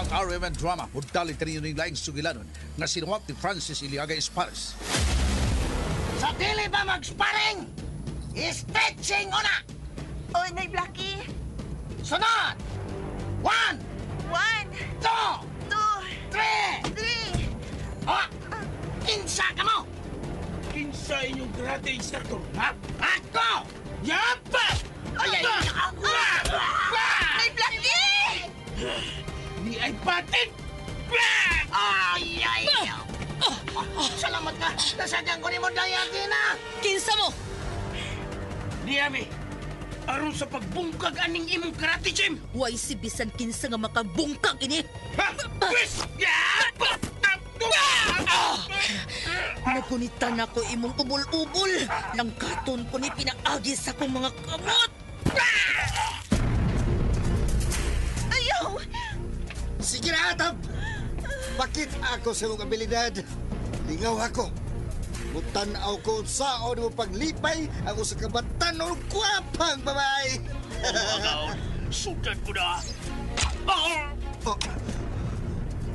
Ang RMN drama mudali kanino ning laing sugilanon nga sinuwat ni Francis Iliaga Espares. Sa dili ba mag-sparring? Stretching una! Oy, Nay Blackie. Sunod! 1, 1, 2, 2, 3! 3. O! Kinsa ka mo! Kinsa inyong karate instructor, ha? Ako! Yapa! Ay! Nay Blackie! Ni ay patin! Ay! Salamat ka! Nasadyan ko ni mo dayati na! Kinsa mo? Ni Ami, aron sa pagbungkag aning imong karate gym! Way si bisan kinsa nga makabungkag ini. Ha? Pwes! Yapa! Nagunitan ako imong ubol-ubol. Langkaton ko ni pinaagi sa kong mga kamot. Ayaw! Sige na, Atab! Bakit ako sa mong abilidad? Lingaw ako. Mutanaw ko saan mo paglipay ako sa kabatan o kwapang babae. Sugat ko na! Oh,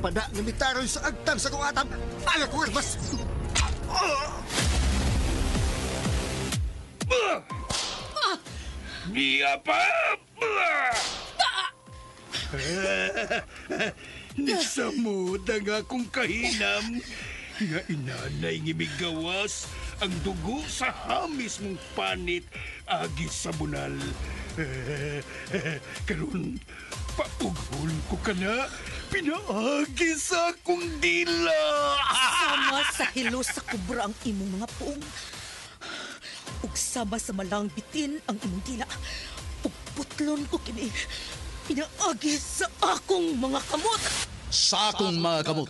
pada namitaroy sa agtang sa kong Atab. Ayaw ko mas. Niya pa! Nisamod ang akong kahinam nga inanay ngimigawas ang dugo sa hamis mong panit agi sa bunal. Karon paughol ko ka na pinaagi sa akong dila. Sama sa hilo sa kubra ang imong mga puong. Ug sama sa malang bitin ang imong dila. Ug putlon ko kini pinaagi sa akong mga kamot. Sa akong mga kamot.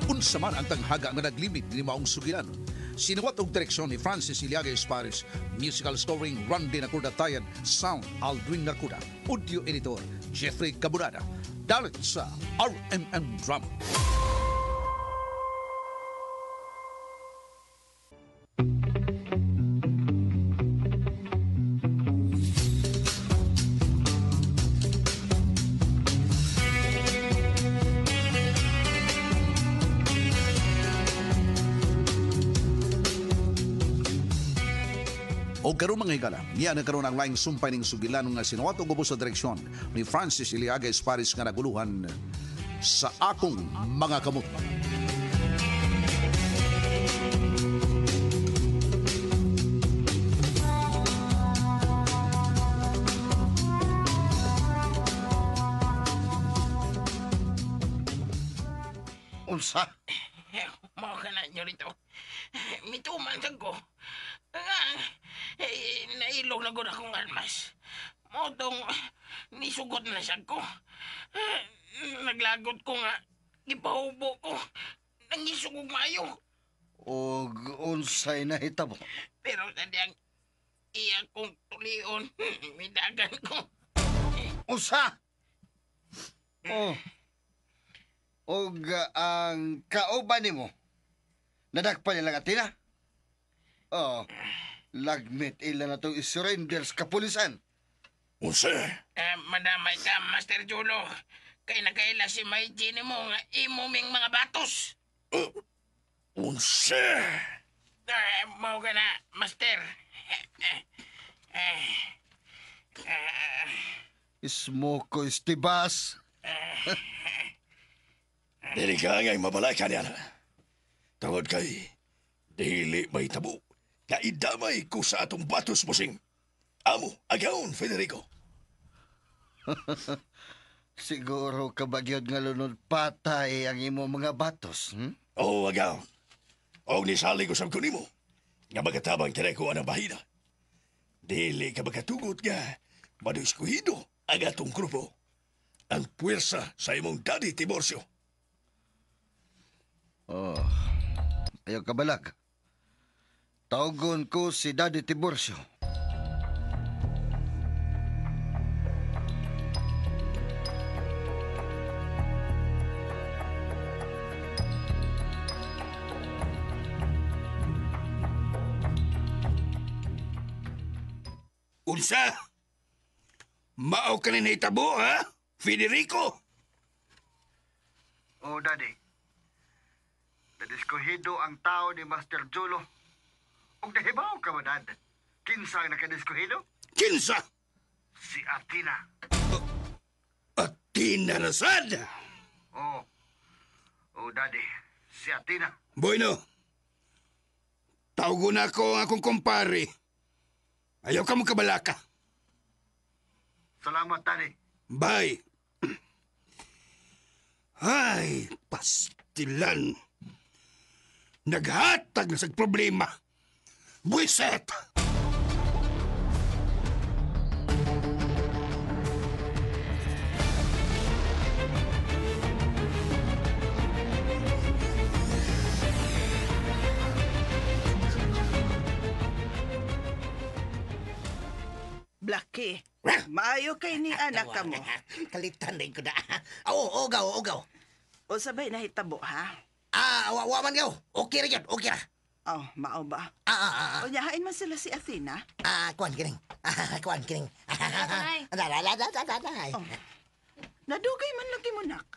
Unsa man ang tanghaga nga naglimit ni maong sugilanon. Sinuwat og direksyon ni Francis Iliaga Espares, musical scoring Randy Nakurdatayan, sound Aldwin Nakuda, audio editor Jeffrey Cabunada. Dalit sa RMN Drama. O karon mga higala, niya nagkaroon ang laing sumpay ng sugilan nga sinuwat og ubos sa direksyon ni Francis Iliaga Espares nga naguluhan sa akong mga kamot. Unsa? Mao ka na nyo rito. Mituman sa ko. Nailog na gud akong armas. Motong nisugot na siya ko. Naglagot ko nga. Ipahubo ko. Nangisugog mayo. Og unsay nahitabo? Pero sadyang iya kong tulion. Midagan ko. Unsa? Oh. Og ang kauban nimo nadakpan nilang atina? Oh. Lagmit ila na itong isurrender sa kapulisan. Unsa? Madamay ka, Master Julo. Kay nakaila si May Gini mo nga imuming mga batos. Unsa? Mau ka na, Master. Ismoko istibas. Dili ka nga'y mabalay ka niya na. Tawad kay, dili may tabo. Kaidamay ko sa atong batos, Musing. Amo, agaon, Federico. Siguro kabagyod nga lunod patay ang imo mga batos, Oo, agaon. O nisali ko sa kunimo. Nga magatabang tireko ang bahina. Dili ka magatugot nga. Madiskuhido ang atong grupo. Ang puwersa sa imong daddy Tiborcio. Oh, ayaw kabalag. Tawgon ko si Daddy Tiborcio. Unsa? Mao ka na nahitabo, ha? Federico? Oh, Daddy. Nadiskuhido ang tao ni Master Jolo. Kung nahibaw ka ba, Dad? Kinsa ang nakadiskuhido? Kinsa? Si Athena. Athena Rasad? Oh. Oh, Daddy. Si Athena. Bueno, tawgo na ako ang akong kumpare. Ayaw ka mo kabalaka. Salamat, Daddy. Bye. Ay, pastilan. Naghatag na sa problema. Buiset! Blackie, maayo kay ni anak ka mo. Kalitan din ko na. Oo, ugaw. O sabay nahitabo, ha? Wa man gaw. Okay ra yun, okay ra. Oh, mao ba? O nyahain man sila si Athena. Kuan kining. Kuan kining. Oh. Nadugay man lagi mo, nak.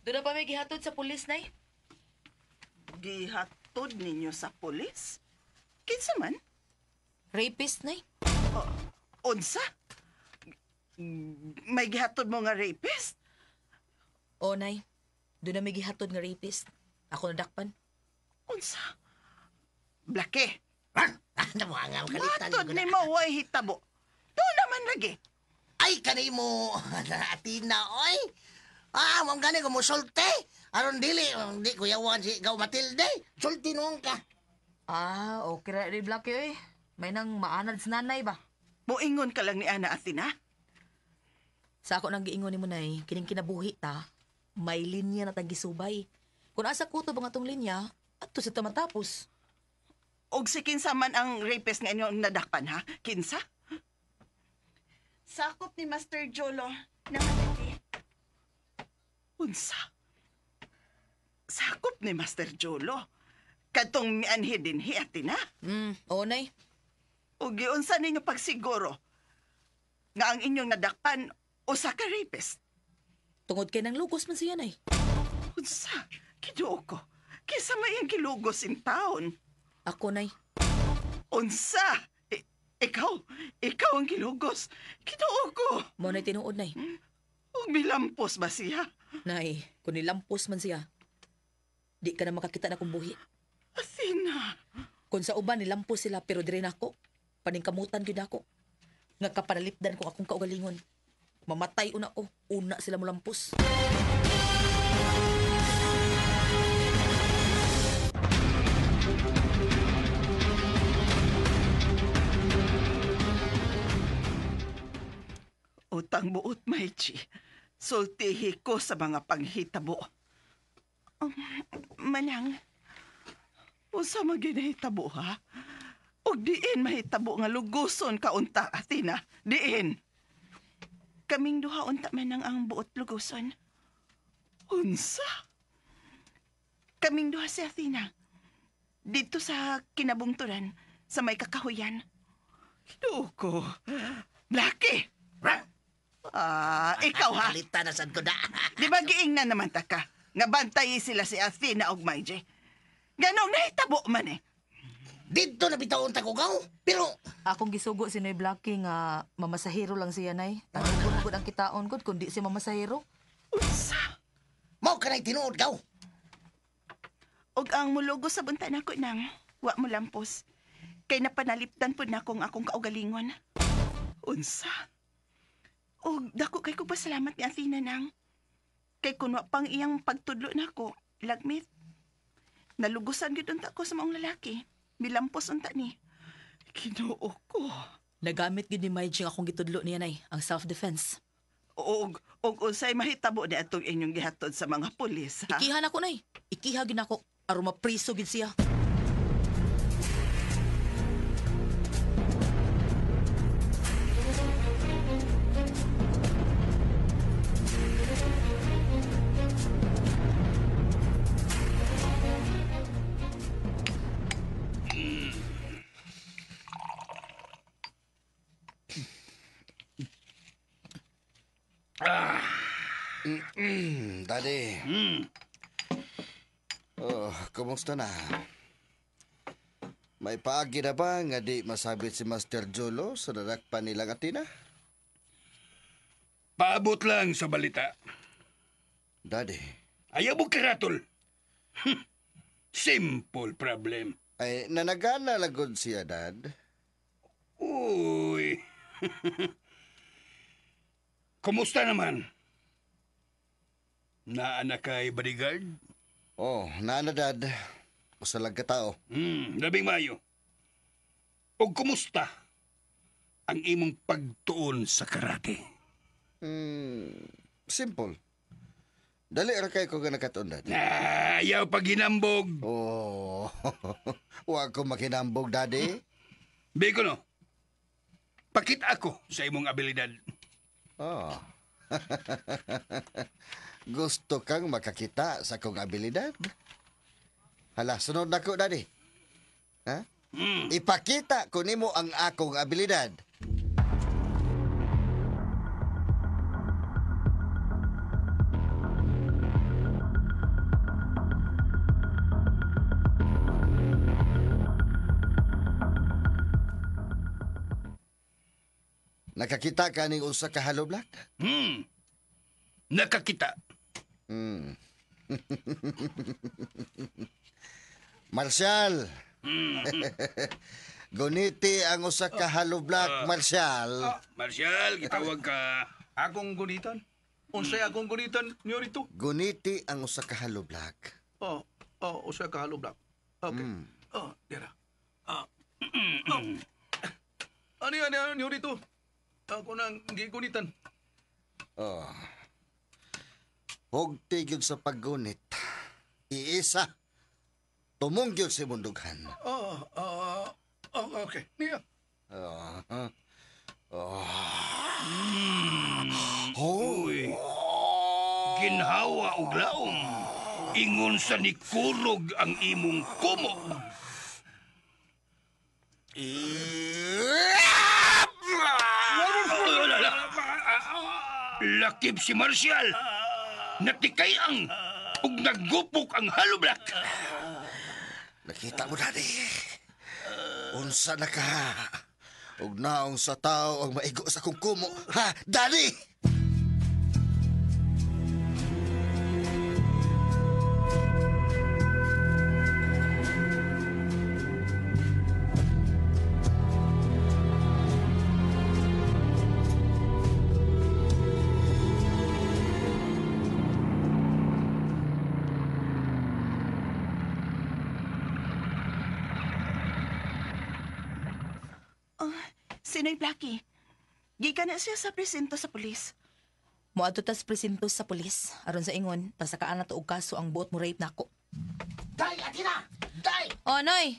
Doon na pa may gihatod sa pulis, nay. Gihatod ninyo sa pulis? Kinsa man? Rapist, nay. Unsa? May gihatod mo nga rapist? O, nay. Doon na may gihatod nga rapist. Ako nadakpan. Unsa? Blackie, Ano mo ang kalitan matod ko na. ni mo way hitabo. Doon naman lagi. Ay, kanay mo, Athena, oy. Mong gani ko mo sulte. Aron dili, di ko yawan si Gaw Matilde. Sulti noon ka. Okay ra rin, Blackie, oy. May nang maanad sa nanay ba? Muingon ka lang ni Ana Athena. Sa ako nang giingon ni mo, nay, kining kinabuhi ta, may linya na tagisubay. Kung asa kuto ba nga tong linya, ato sa tamatapos. Og si kinsa man ang rapist nga inyong nadakpan, ha? Kinsa? Sakop ni Master Jolo na malaki. Unsa? Sakop ni Master Jolo? Katong mianhi din hi, Athena? Oo, nay. O giunsa ninyo pagsiguro nga ang inyong nadakpan usa ka rapist? Tungod kay nang lugos man siya, nay. Unsa? Kiduo ko. Kisa may ang kilugos in town. Ako, nay. Unsa? Ikaw ang kilugos. Kiduo ko. Mo nay tinuod, nay. Ug milampos ba siya? Nay, kung nilampos man siya, di ka na makakita na kong buhi. Athena. Kung sa uban nilampos sila pero dire na ako, paningkamutan gyud ako. Nga kapanalipdan ko akong kaugalingon. Mamatay una ko, una sila mulampos. Utang buot, Maichi. Sultihi ko sa mga panghitabo. Manang, unsa maginahitabo, ha? Og diin mahitabo nga luguson ka unta, Athena. Diin. Kaming duha unta man ang buot luguson. Unsa? Kaming duha si Athena. Dito sa kinabungturan, sa may kakahuyan. Kinuo ko. Blackie! Ikaw, ha? Kalitan na sad ko na. Di ba giingnan naman ta ka? Nga bantayi sila si Athena og Maije. Ganong nahitabo man eh. Dito na bitaon ta ko gaw. Pero Akong gisugo si Noy Blackie nga mamasahero lang siya, nay. Tanong ko ang kitaon ko kundi si mamasahero. Unsa? mao kanay tinuod gaw. Og ang mulugo sa bunta nako nang wa mo lampos. Kay napanalipdan pud nako ang akong kaugalingon. Unsa? Og dako kay ko pasalamat ni Athena nang. Kay kuno pang iyang pagtudlo nako, lagmit. Nalugusan gyud unta ko sa maong lalaki. Milampos unta ni. Kinuo ko. Nagamit gid ni Maiji akong gitudlo niya, nay, ang self-defense. Og unsay mahitabo ni atong inyong gihatod sa mga pulis, ha? Ikihan ako, nay. Ikiha gid ako aron mapriso gid siya. Daddy. Oh, kumusta na? May paagi na ba nga di masabit si Master Jolo sa nadakpan nilang Atina? Paabot lang sa balita. Daddy, Ayaw mo karatol. Simple problem. ay nanagana lagod siya, Dad. Uy. Kumusta naman? Naanak kay bodyguard? Oh, naana, Dad. Usalag ka tao. Labing mayo. O kumusta ang imong pagtuon sa karate? Simple. Dali ra kay ko nga nakatuon, Dad. Ayaw pag ginambog. Oh, huwag ko makinambog, Daddy. Biko no, pakit ako sa imong abilidad. Oh. Gusto kang makakita sa kong abilidad? Hala, sunod na ko, Daddy. Ha? Ipakita ko nimo ang akong abilidad. Nakakita ka ning usa ka hollow block? Nakakita. Marshal. Guniti ang usa ka hollow block, Marshal. Marshal, gitawag ka. Akong gunitan? Unsay akong gunitan niyo rito? Guniti ang usa ka hollow block. Usa ka hollow block. Okay. Dira. Ano niyo rito? Ako nang gigunitan. Huwag tigil sa paggunit. Iisa. Tumungyod si mundughan. Okay. Niya. Uy, ginhawa og laom. Ingon sa nikurog ang imong kumo. Lakip si Marshall. Natikay ang ug naggupok ang hollow block. Nakita mo, Daddy. Unsa na ka? Ug naong sa tao ang maigo sa kong kumo. Ha, Daddy? Sinoy Blackie? Gikan na siya sa presinto sa pulis. Moadto tas presinto sa pulis aron sa ingon pasakaan na to og kaso ang buot mo rape nako. Day, Atina! Day! Oh, Noy.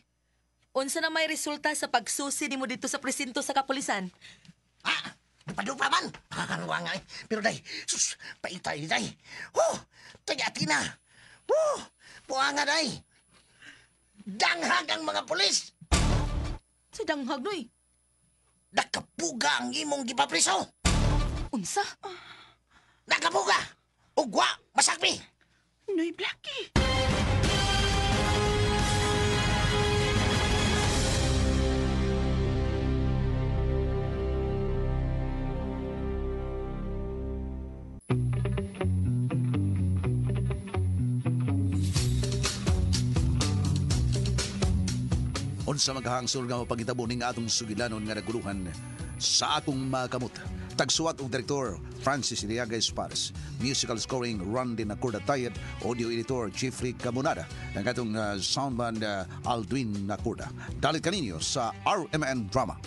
Unsa na may resulta sa pagsusi nimo dito sa presinto sa kapulisan? Padupa man! Haruwa nga eh. Pero day, sus, paitay, day. Day, Atina! Puanga, day! Danghag ang mga pulis! Sa danghag, Noy. Nakapuga ang imong gipapriso! Unsa? Nakapuga! Ugwa! Masakpi! Noy Blackie! Unsa maghahangsol nga pagitabo ning atong sugilanon nga naguluhan sa akong makamot. Tagsuwat og direktor Francis Iliaga Espares, musical scoring Randy Nakurda-Tayed, audio editor Jeffrey Camonada, ang atong sound band Aldwin Nakurda. Dalit kaninyo sa RMN Drama.